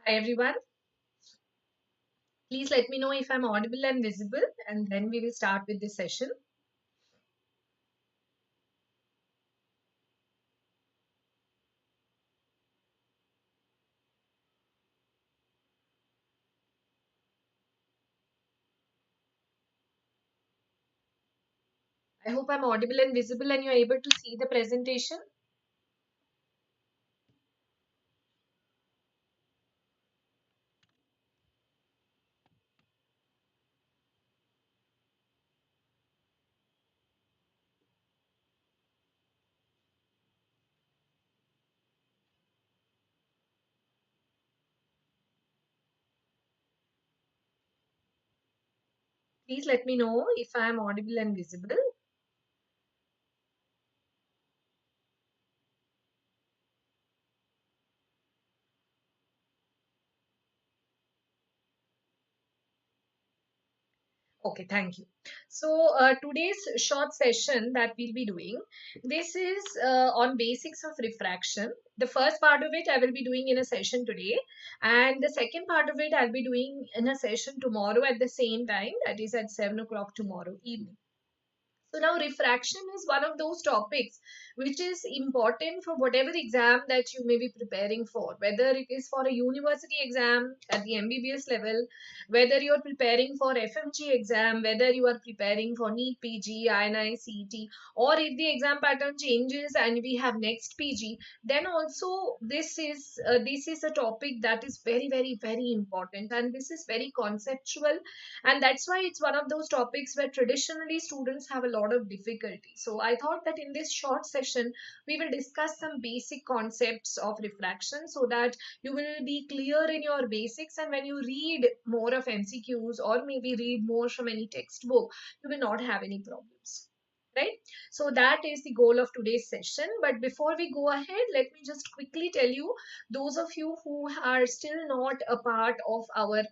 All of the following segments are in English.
Hi everyone. Please let me know if I'm audible and visible, and then we will start with this session. I hope I'm audible and visible and you're able to see the presentation. Please let me know if I'm audible and visible. Okay, thank you. So today's short session that we'll be doing, this is on basics of refraction. The first part of it I will be doing in a session today, and the second part of it I'll be doing in a session tomorrow at the same time, that is at 7 o'clock tomorrow evening. So now refraction is one of those topics which is important for whatever exam that you may be preparing for, whether it is for a university exam at the MBBS level, whether you are preparing for FMGE exam, whether you are preparing for NEET PG, INI, CET, or if the exam pattern changes and we have next PG, then also this is a topic that is very important, and this is very conceptual, and that's why it's one of those topics where traditionally students have a lot of difficulty. So I thought that in this short session we will discuss some basic concepts of refraction so that you will be clear in your basics, and when you read more of MCQs or maybe read more from any textbook, you will not have any problems, right? So that is the goal of today's session. But before we go ahead, let me just quickly tell you, those of you who are still not a part of our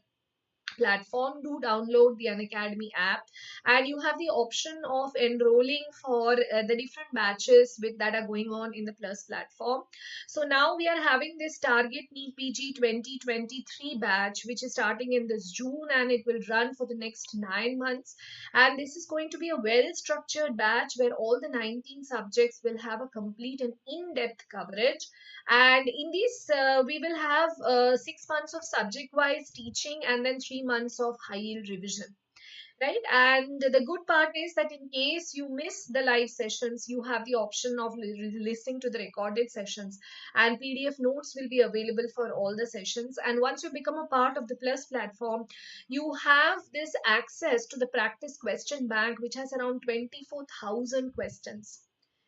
platform, do download the Unacademy app, and you have the option of enrolling for the different batches that are going on in the Plus platform. So now we are having this target NEET PG 2023 batch, which is starting in this June, and it will run for the next 9 months, and this is going to be a well structured batch where all the 19 subjects will have a complete and in-depth coverage. And in this we will have 6 months of subject wise teaching and then 3 months of high yield revision, right? And the good part is that in case you miss the live sessions, you have the option of listening to the recorded sessions, and PDF notes will be available for all the sessions. And once you become a part of the Plus platform, you have this access to the practice question bank, which has around 24,000 questions,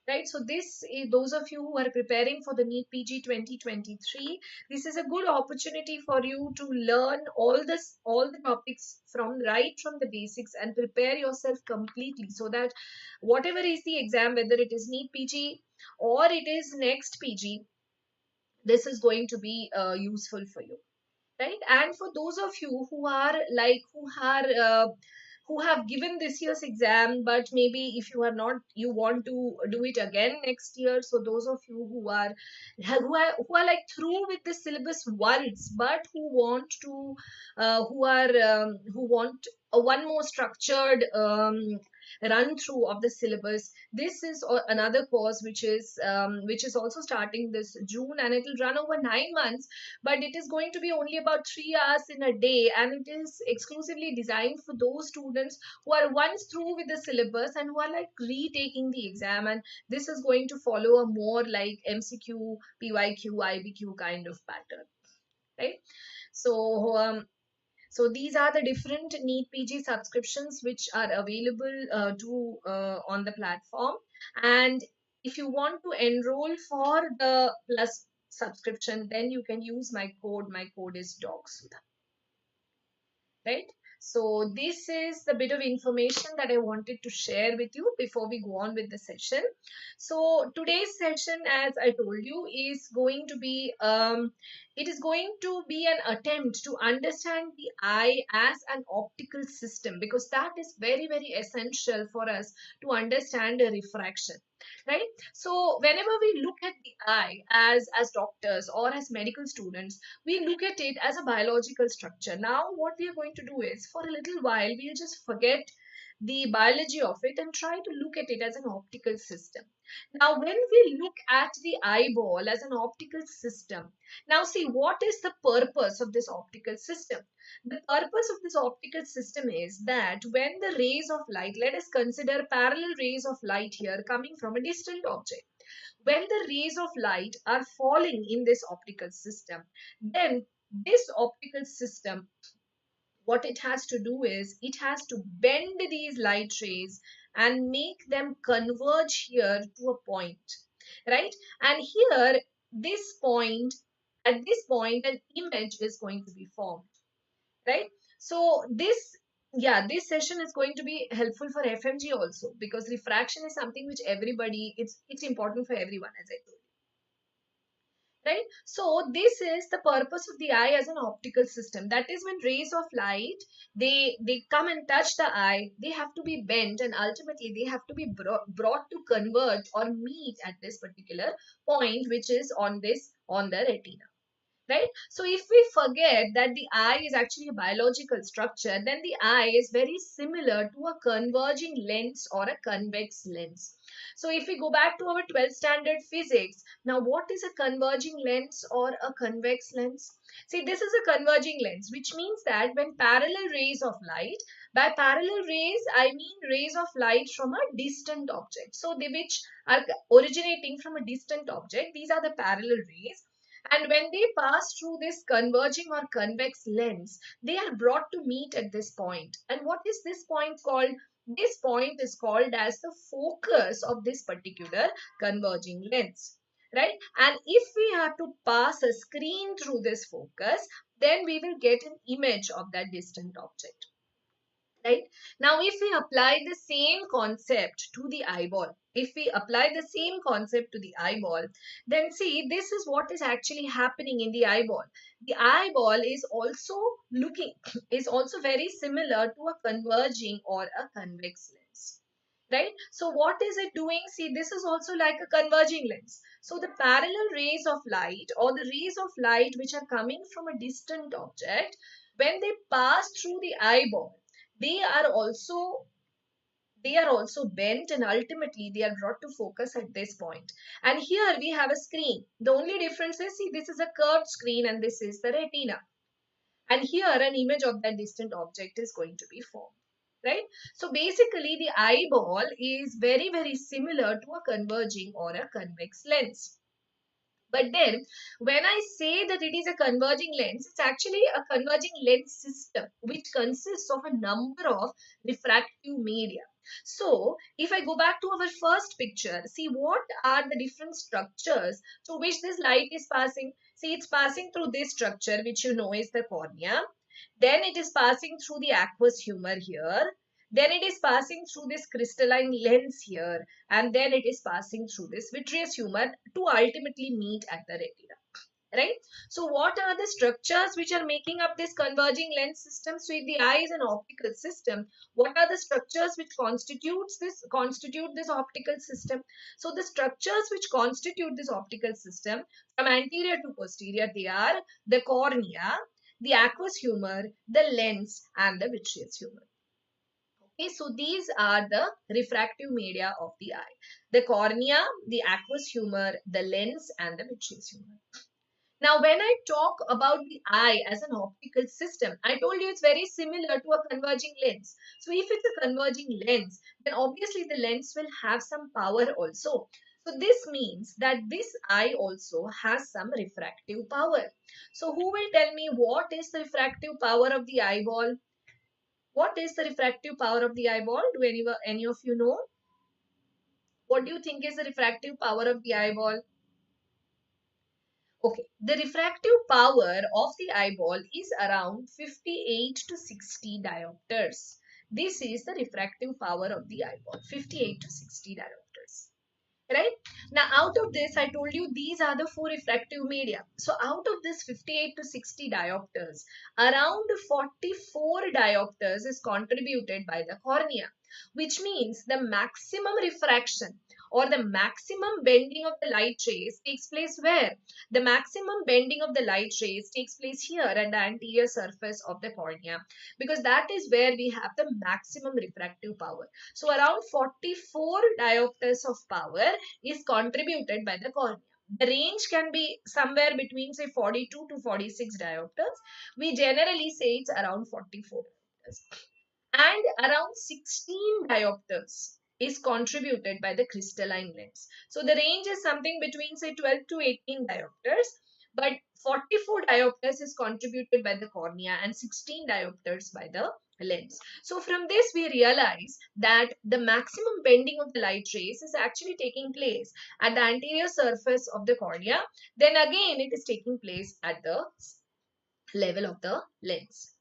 right? So this is, those of you who are preparing for the NEET PG 2023, this is a good opportunity for you to learn all the topics right from the basics and prepare yourself completely, so that whatever is the exam, whether it is NEET PG or it is next PG, this is going to be useful for you, right? And for those of you who are who have given this year's exam, but maybe if you are not, you want to do it again next year. So those of you who are like through with the syllabus once, but who want a one more structured run through of the syllabus, this is another course which is also starting this June, and it will run over 9 months, but it is going to be only about 3 hours in a day, and it is exclusively designed for those students who are once through with the syllabus and who are like retaking the exam, and this is going to follow a more like MCQ, PYQ, IBQ kind of pattern, right? So these are the different NEET PG subscriptions which are available on the platform. And if you want to enroll for the Plus subscription, then you can use my code. My code is DocSudha, right? So this is the bit of information that I wanted to share with you before we go on with the session. So today's session, as I told you, is going to be it is going to be an attempt to understand the eye as an optical system, because that is very essential for us to understand the refraction. right? So whenever we look at the eye as doctors or as medical students, we look at it as a biological structure. Now what we are going to do is, for a little while, we'll just forget the biology of it and try to look at it as an optical system. Now when we look at the eyeball as an optical system, now see, what is the purpose of this optical system? The purpose of this optical system is that when the rays of light, let us consider parallel rays of light here coming from a distant object. When the rays of light are falling in this optical system, then this optical system, what it has to do is it has to bend these light rays and make them converge here to a point, right? And here, this point, at this point, an image is going to be formed, right? So this session is going to be helpful for FMG also, because refraction is something which everybody, it's important for everyone, as I told you, right? So this is the purpose of the eye as an optical system. That is, when rays of light, they come and touch the eye, they have to be bent and ultimately they have to be brought to converge or meet at this particular point, which is on the retina. Right? So if we forget that the eye is actually a biological structure, then the eye is very similar to a converging lens or a convex lens. So if we go back to our 12th standard physics, now what is a converging lens or a convex lens? See, this is a converging lens, which means that when parallel rays of light, by parallel rays, I mean rays of light from a distant object. So they which are originating from a distant object, these are the parallel rays. And when they pass through this converging or convex lens, they are brought to meet at this point. And what is this point called? This point is called as the focus of this particular converging lens, right? And if we have to pass a screen through this focus, then we will get an image of that distant object. Right? Now, if we apply the same concept to the eyeball, then see, this is what is actually happening in the eyeball. The eyeball is also very similar to a converging or a convex lens. Right? So what is it doing? See, this is also like a converging lens. So the parallel rays of light, or the rays of light which are coming from a distant object, when they pass through the eyeball, they are also bent and ultimately they are brought to focus at this point. And here we have a screen. The only difference is, see, this is a curved screen and this is the retina. And here an image of that distant object is going to be formed. Right? So basically the eyeball is very, very similar to a converging or a convex lens. But then when I say that it is a converging lens, it's actually a converging lens system which consists of a number of refractive media. So if I go back to our first picture, see what are the different structures through which this light is passing. See, it's passing through this structure, which you know is the cornea. Then it is passing through the aqueous humor here. Then it is passing through this crystalline lens here, and then it is passing through this vitreous humor to ultimately meet at the retina. Right? So what are the structures which are making up this converging lens system? So if the eye is an optical system, what are the structures which constitute this optical system? So the structures which constitute this optical system from anterior to posterior, they are the cornea, the aqueous humor, the lens, and the vitreous humor. Okay, so these are the refractive media of the eye: the cornea, the aqueous humor, the lens, and the vitreous humor. Now, when I talk about the eye as an optical system, I told you it's very similar to a converging lens. So if it's a converging lens, then obviously the lens will have some power also. So this means that this eye also has some refractive power. So who will tell me what is the refractive power of the eyeball? What is the refractive power of the eyeball? Do any of you know? What do you think is the refractive power of the eyeball? Okay, the refractive power of the eyeball is around 58 to 60 diopters. This is the refractive power of the eyeball, 58 to 60 diopters. Right? Now, out of this, I told you these are the four refractive media. So, out of this 58 to 60 diopters, around 44 diopters is contributed by the cornea, which means the maximum refraction or the maximum bending of the light rays takes place where? The maximum bending of the light rays takes place here at the anterior surface of the cornea, because that is where we have the maximum refractive power. So around 44 diopters of power is contributed by the cornea. The range can be somewhere between say 42 to 46 diopters. We generally say it's around 44 diopters. And around 16 diopters is contributed by the crystalline lens. So the range is something between say 12 to 18 diopters, but 44 diopters is contributed by the cornea and 16 diopters by the lens. So from this we realize that the maximum bending of the light rays is actually taking place at the anterior surface of the cornea. Then again it is taking place at the level of the lens.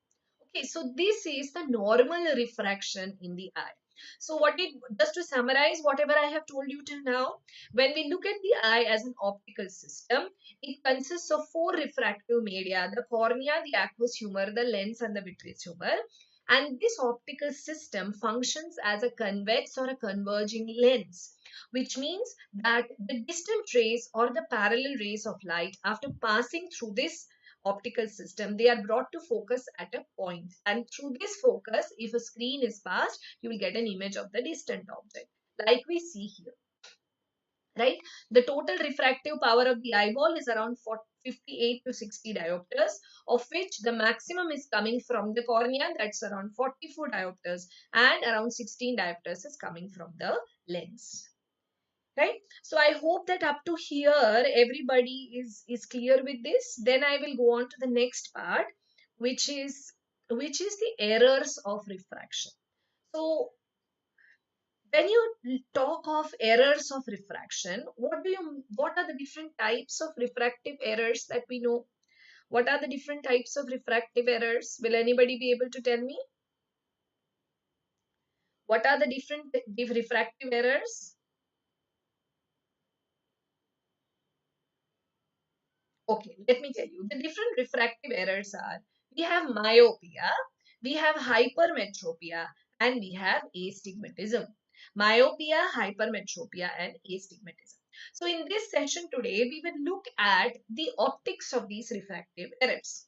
Okay, so this is the normal refraction in the eye. So just to summarize whatever I have told you till now, when we look at the eye as an optical system, it consists of four refractive media: the cornea, the aqueous humor, the lens, and the vitreous humor. And this optical system functions as a convex or a converging lens, which means that the distant rays or the parallel rays of light, after passing through this optical system, they are brought to focus at a point, and through this focus, if a screen is passed, you will get an image of the distant object like we see here, right? The total refractive power of the eyeball is around 58 to 60 diopters, of which the maximum is coming from the cornea, that's around 44 diopters, and around 16 diopters is coming from the lens. Right? So I hope that up to here everybody is clear with this. Then I will go on to the next part, which is the errors of refraction. So when you talk of errors of refraction, what are the different types of refractive errors that we know? What are the different types of refractive errors? Will anybody be able to tell me? What are the different refractive errors? Okay, let me tell you. The different refractive errors are, we have myopia, we have hypermetropia, and we have astigmatism. Myopia, hypermetropia, and astigmatism. So in this session today, we will look at the optics of these refractive errors.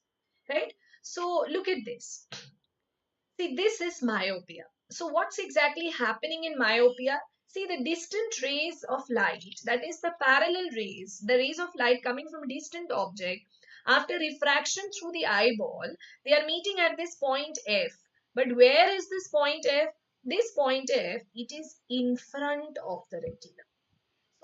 Right? So look at this. See, this is myopia. So what's exactly happening in myopia? See, the distant rays of light, that is the parallel rays, the rays of light coming from a distant object, after refraction through the eyeball, they are meeting at this point F. But where is this point F? This point F, it is in front of the retina.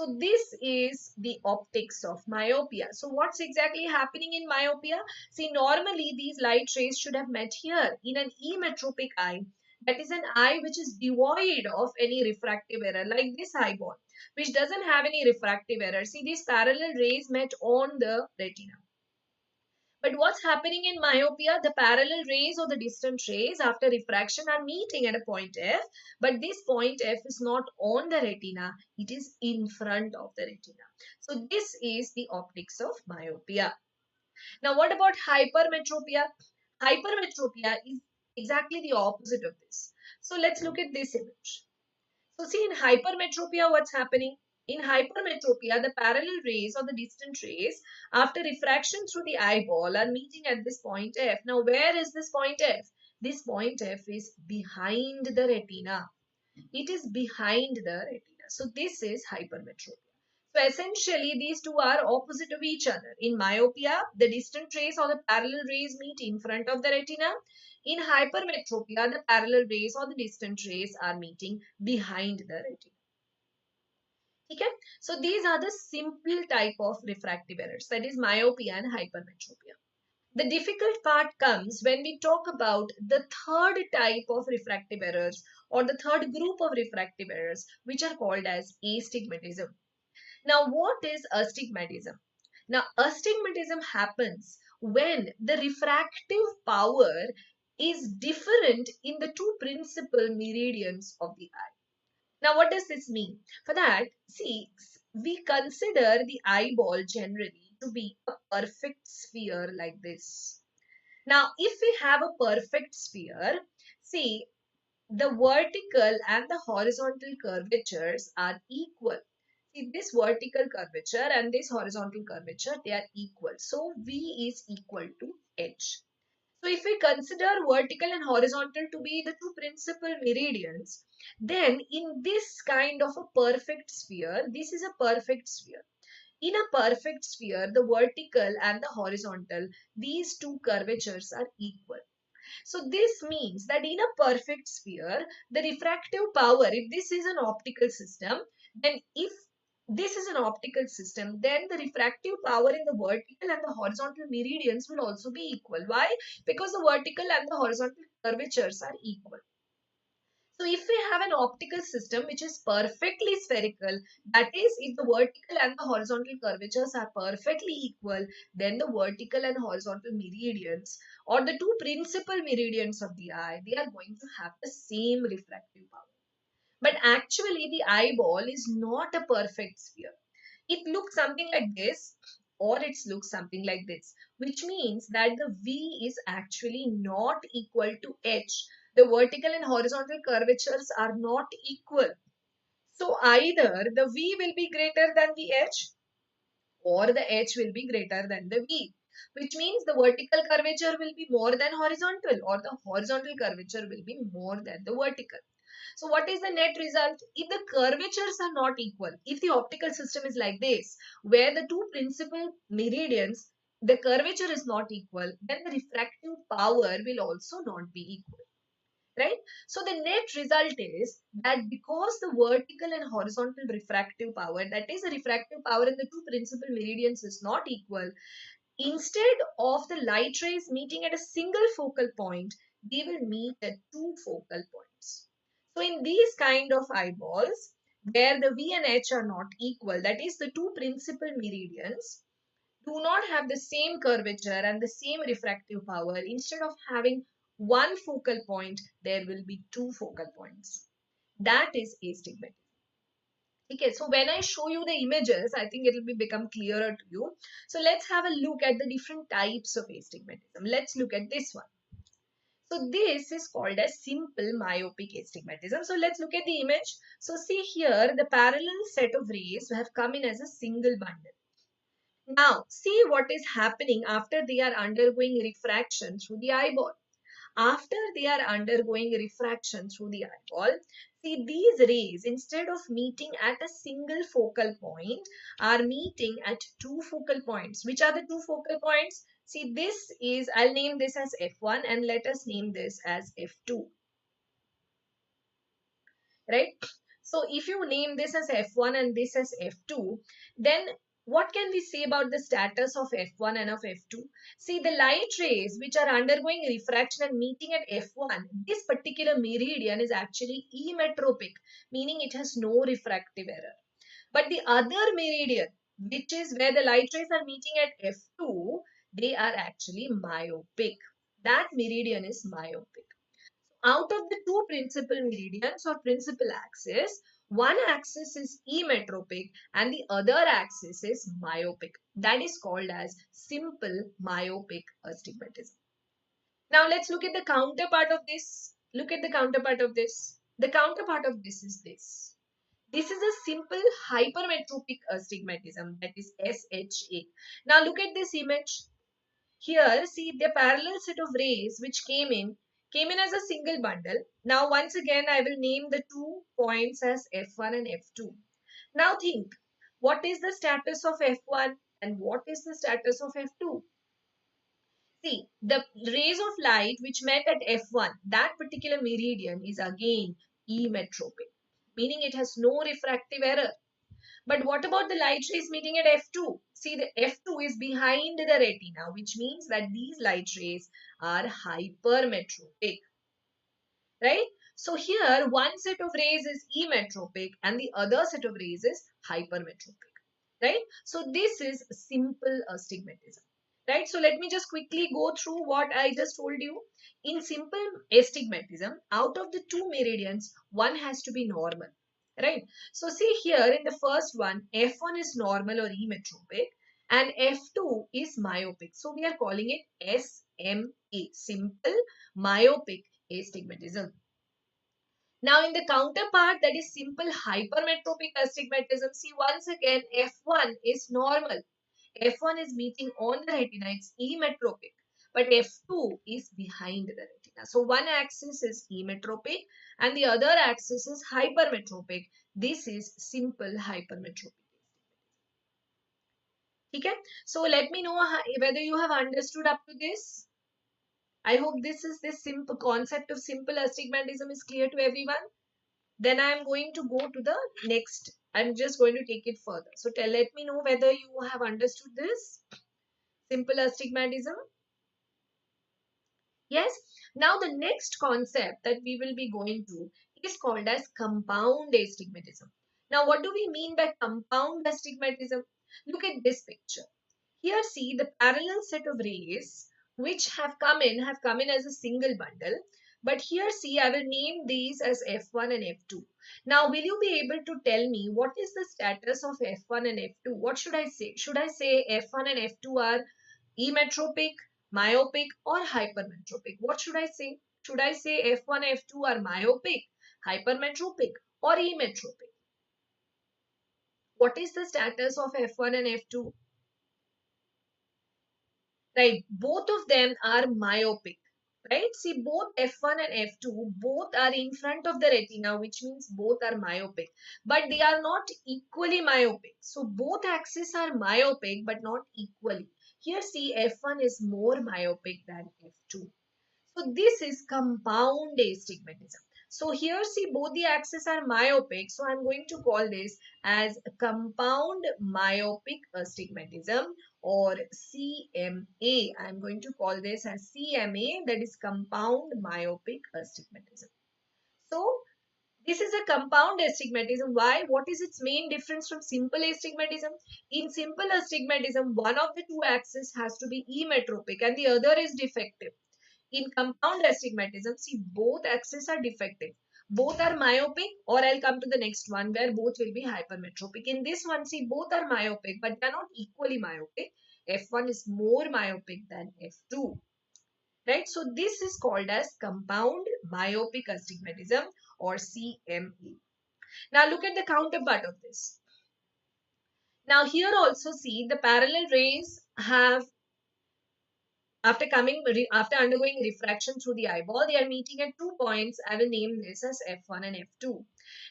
So this is the optics of myopia. So what's exactly happening in myopia? See, normally these light rays should have met here in an emetropic eye. That is an eye which is devoid of any refractive error, like this eyeball, which doesn't have any refractive error. See, these parallel rays met on the retina. But what's happening in myopia? The parallel rays or the distant rays after refraction are meeting at a point F, but this point F is not on the retina, it is in front of the retina. So this is the optics of myopia. Now what about hypermetropia? Hypermetropia is exactly the opposite of this. So let's look at this image. So see, in hypermetropia, what's happening? In hypermetropia, the parallel rays or the distant rays after refraction through the eyeball are meeting at this point F. Now, where is this point F? This point F is behind the retina. It is behind the retina. So, this is hypermetropia. So, essentially, these two are opposite of each other. In myopia, the distant rays or the parallel rays meet in front of the retina. In hypermetropia, the parallel rays or the distant rays are meeting behind the retina. Okay? So these are the simple type of refractive errors, that is myopia and hypermetropia. The difficult part comes when we talk about the third type of refractive errors or the third group of refractive errors, which are called as astigmatism. Now, what is astigmatism? Now, astigmatism happens when the refractive power is different in the two principal meridians of the eye. Now, what does this mean? For that, see, we consider the eyeball generally to be a perfect sphere like this. Now, if we have a perfect sphere, see, the vertical and the horizontal curvatures are equal. See, this vertical curvature and this horizontal curvature, they are equal. So V is equal to H. So if we consider vertical and horizontal to be the two principal meridians, then in this kind of a perfect sphere, this is a perfect sphere. In a perfect sphere, the vertical and the horizontal, these two curvatures are equal. So this means that in a perfect sphere, the refractive power, if this is an optical system, then if this is an optical system, then the refractive power in the vertical and the horizontal meridians will also be equal. Why? Because the vertical and the horizontal curvatures are equal. So if we have an optical system which is perfectly spherical, that is, if the vertical and the horizontal curvatures are perfectly equal, then the vertical and horizontal meridians, or the two principal meridians of the eye, they are going to have the same refractive power. But actually, the eyeball is not a perfect sphere. It looks something like this, or it looks something like this, which means that the V is actually not equal to H. The vertical and horizontal curvatures are not equal. So either the V will be greater than the H, or the H will be greater than the V, which means the vertical curvature will be more than horizontal, or the horizontal curvature will be more than the vertical. So what is the net result? If the curvatures are not equal, if the optical system is like this, where the two principal meridians, the curvature is not equal, then the refractive power will also not be equal. Right? So the net result is that because the vertical and horizontal refractive power, that is the refractive power in the two principal meridians, is not equal, instead of the light rays meeting at a single focal point, they will meet at two focal points. So in these kind of eyeballs, where the V and H are not equal, that is the two principal meridians do not have the same curvature and the same refractive power, instead of having one focal point, there will be two focal points. That is astigmatism. Okay, so when I show you the images, I think it will become clearer to you. So let's have a look at the different types of astigmatism. Let's look at this one. So this is called as simple myopic astigmatism. So let's look at the image. So see here, the parallel set of rays have come in as a single bundle. Now see what is happening after they are undergoing refraction through the eyeball. After they are undergoing refraction through the eyeball, see, these rays, instead of meeting at a single focal point, are meeting at two focal points. Which are the two focal points? See, this is, I'll name this as F1 and let us name this as F2. Right? So if you name this as F1 and this as F2, then what can we say about the status of F1 and of F2? See, the light rays which are undergoing refraction and meeting at F1, this particular meridian is actually emetropic, meaning it has no refractive error. But the other meridian, which is where the light rays are meeting at F2, they are actually myopic. That meridian is myopic. Out of the two principal meridians or principal axis, one axis is emetropic and the other axis is myopic. That is called as simple myopic astigmatism. Now let's look at the counterpart of this. Look at the counterpart of this. The counterpart of this is this. This is a simple hypermetropic astigmatism, that is SHA. Now look at this image. Here, see the parallel set of rays which came in as a single bundle. Now, once again, I will name the two points as F1 and F2. Now think, what is the status of F1 and what is the status of F2? See, the rays of light which met at F1, that particular meridian is again emetropic, meaning it has no refractive error. But what about the light rays meeting at F2? See, the F2 is behind the retina, which means that these light rays are hypermetropic, right? So here, one set of rays is emetropic and the other set of rays is hypermetropic, right? So this is simple astigmatism, right? So let me just quickly go through what I just told you. In simple astigmatism, out of the two meridians, one has to be normal, right? So see here in the first one, F1 is normal or emetropic and F2 is myopic. So we are calling it SMA, simple myopic astigmatism. Now in the counterpart, that is simple hypermetropic astigmatism, see once again F1 is normal. F1 is meeting on the retina, it's emetropic, but F2 is behind the retina. So one axis is emetropic and the other axis is hypermetropic. This is simple hypermetropic. Okay? So let me know whether you have understood up to this. I hope this simple concept of simple astigmatism is clear to everyone. Then I am going to go to the next. I'm just going to take it further. So let me know whether you have understood this simple astigmatism. Yes. Now the next concept that we will be going to is called as compound astigmatism. Now what do we mean by compound astigmatism? Look at this picture. Here see the parallel set of rays which have come in as a single bundle. But here see I will name these as F1 and F2. Now will you be able to tell me what is the status of F1 and F2? What should I say? Should I say F1 and F2 are emetropic, myopic or hypermetropic? What should I say? Should I say F1, F2 are myopic, hypermetropic or emetropic? What is the status of F1 and F2? Right, both of them are myopic. Right, see both F1 and F2 both are in front of the retina, which means both are myopic, but they are not equally myopic. So both axes are myopic but not equally. Here see F1 is more myopic than F2. So this is compound astigmatism. So here see both the axes are myopic. So I'm going to call this as compound myopic astigmatism or CMA. I'm going to call this as CMA, that is compound myopic astigmatism. So this is a compound astigmatism. Why? What is its main difference from simple astigmatism? In simple astigmatism, one of the two axes has to be emetropic and the other is defective. In compound astigmatism, see both axes are defective. Both are myopic, or I'll come to the next one where both will be hypermetropic. In this one, see both are myopic, but they are not equally myopic. F1 is more myopic than F2. Right? So this is called as compound myopic astigmatism or CME. Now look at the counterpart of this. Now here also see the parallel rays have after undergoing refraction through the eyeball, they are meeting at 2 points. I will name this as F1 and F2.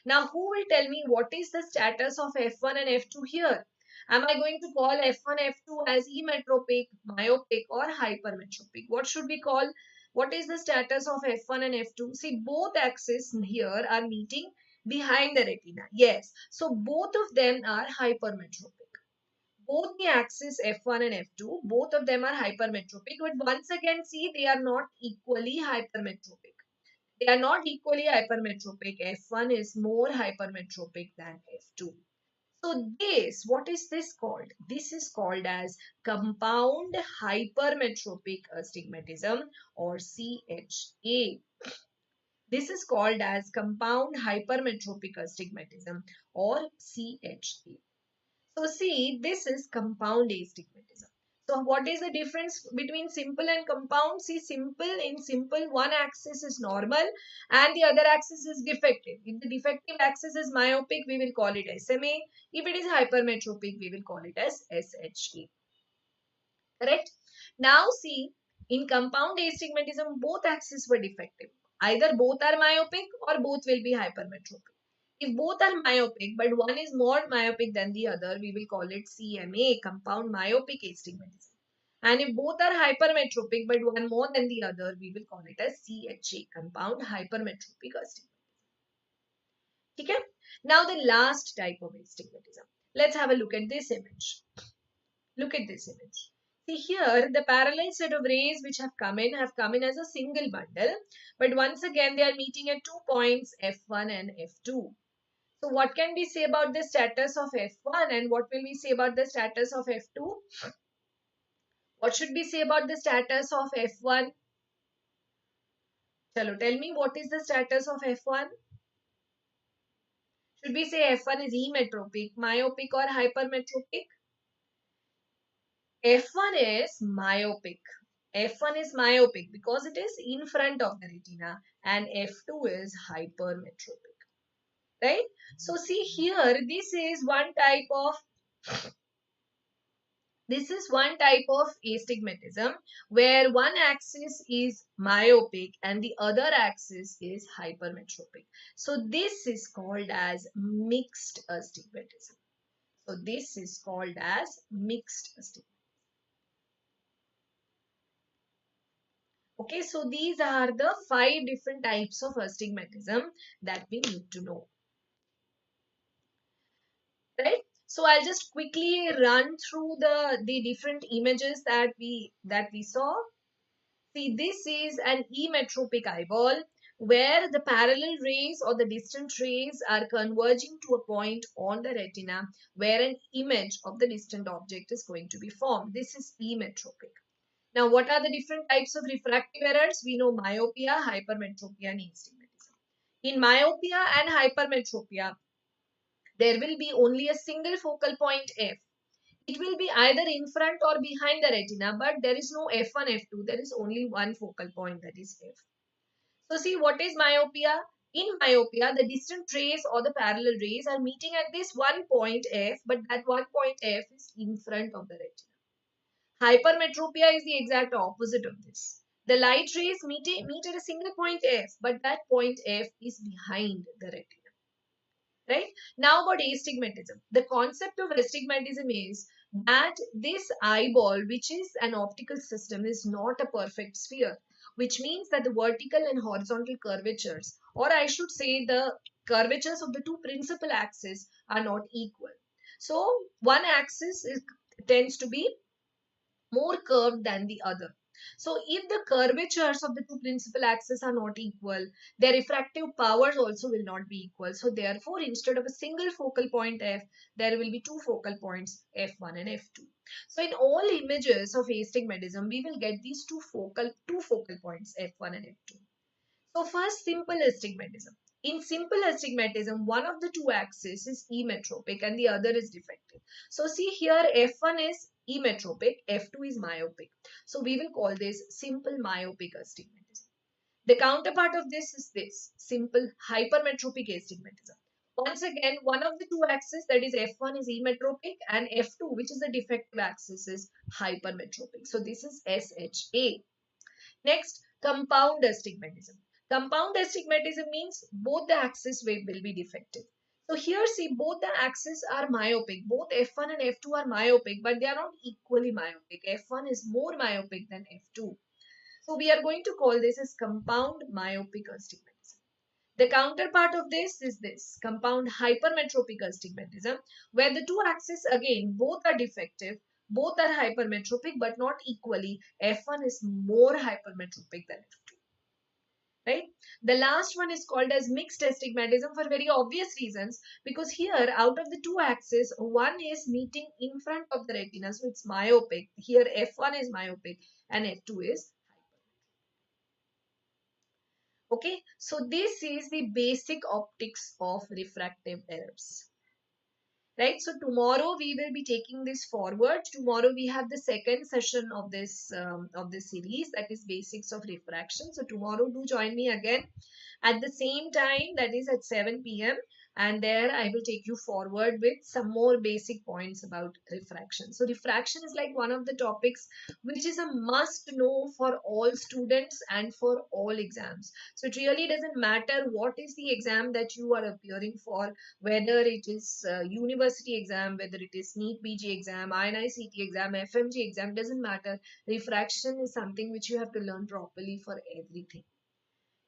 Now, who will tell me what is the status of F1 and F2 here? Am I going to call F1, F2 as emetropic, myopic or hypermetropic? What should we call? What is the status of F1 and F2? See, both axes here are meeting behind the retina. Yes. So, both of them are hypermetropic. Both the axes F1 and F2, both of them are hypermetropic, but once again see they are not equally hypermetropic. They are not equally hypermetropic. F1 is more hypermetropic than F2. So this, what is this called? This is called as compound hypermetropic astigmatism or CHA. This is called as compound hypermetropic astigmatism or CHA. So see, this is compound astigmatism. So what is the difference between simple and compound? See, in simple, one axis is normal and the other axis is defective. If the defective axis is myopic, we will call it SMA. If it is hypermetropic, we will call it as SHA. Correct? Now see, in compound astigmatism, both axes were defective. Either both are myopic or both will be hypermetropic. If both are myopic, but one is more myopic than the other, we will call it CMA, compound myopic astigmatism. And if both are hypermetropic, but one more than the other, we will call it as CHA, compound hypermetropic astigmatism. Okay? Now the last type of astigmatism. Let's have a look at this image. Look at this image. See here, the parallel set of rays which have come in as a single bundle. But once again, they are meeting at 2 points, F1 and F2. So what can we say about the status of F1 and what will we say about the status of F2? What should we say about the status of F1? Chalo, tell me what is the status of F1? Should we say F1 is emetropic, myopic or hypermetropic? F1 is myopic. F1 is myopic because it is in front of the retina, and F2 is hypermetropic, right? So see here, this is one type of astigmatism where one axis is myopic and the other axis is hypermetropic. So this is called as mixed astigmatism. So this is called as mixed astigmatism. Okay, so these are the 5 different types of astigmatism that we need to know. Right? So I'll just quickly run through the different images that we saw. See, this is an emetropic eyeball where the parallel rays or the distant rays are converging to a point on the retina where an image of the distant object is going to be formed. This is emetropic. Now, what are the different types of refractive errors? We know myopia, hypermetropia, and astigmatism. In myopia and hypermetropia, there will be only a single focal point F. It will be either in front or behind the retina, but there is no F1, F2. There is only one focal point, that is F. So see, what is myopia? In myopia, the distant rays or the parallel rays are meeting at this one point F, but that one point F is in front of the retina. Hypermetropia is the exact opposite of this. The light rays meet at a single point F, but that point F is behind the retina. Right? Now about astigmatism. The concept of astigmatism is that this eyeball, which is an optical system, is not a perfect sphere, which means that the vertical and horizontal curvatures, or I should say the curvatures of the two principal axes, are not equal. So one axis tends to be more curved than the other. So if the curvatures of the two principal axes are not equal, their refractive powers also will not be equal. So therefore, instead of a single focal point F, there will be two focal points F1 and F2. So in all images of astigmatism, we will get these two focal points F1 and F2. So first, simple astigmatism. In simple astigmatism, one of the two axes is emetropic and the other is defective. So see here, F1 is emetropic, F2 is myopic. So we will call this simple myopic astigmatism. The counterpart of this is this, simple hypermetropic astigmatism. Once again, one of the two axes, that is F1, is emetropic and F2, which is the defective axis, is hypermetropic. So this is SHA. Next, compound astigmatism. Compound astigmatism means both the axes will be defective. So here see, both the axes are myopic. Both F1 and F2 are myopic, but they are not equally myopic. F1 is more myopic than F2. So we are going to call this as compound myopic astigmatism. The counterpart of this is this, compound hypermetropic astigmatism, where the two axes again both are defective, both are hypermetropic but not equally. F1 is more hypermetropic than F2. Right? The last one is called as mixed astigmatism for very obvious reasons, because here out of the two axes, one is meeting in front of the retina, so it's myopic. Here F1 is myopic and F2 is. Okay, so this is the basic optics of refractive errors. Right, so tomorrow we will be taking this forward. Tomorrow we have the second session of this series, that is basics of refraction. So tomorrow do join me again at the same time, that is at 7 p.m. and there I will take you forward with some more basic points about refraction. So refraction is like one of the topics which is a must know for all students and for all exams. So it really doesn't matter what is the exam that you are appearing for, whether it is university exam, whether it is NEET PG exam, INI-CT exam, FMGE exam, doesn't matter. Refraction is something which you have to learn properly for everything.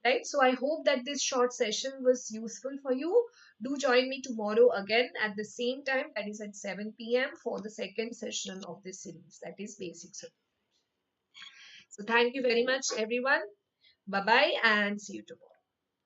Right, so I hope that this short session was useful for you. Do join me tomorrow again at the same time, that is at 7 p.m. for the second session of this series, that is basics of. So thank you very much everyone. Bye bye and see you tomorrow.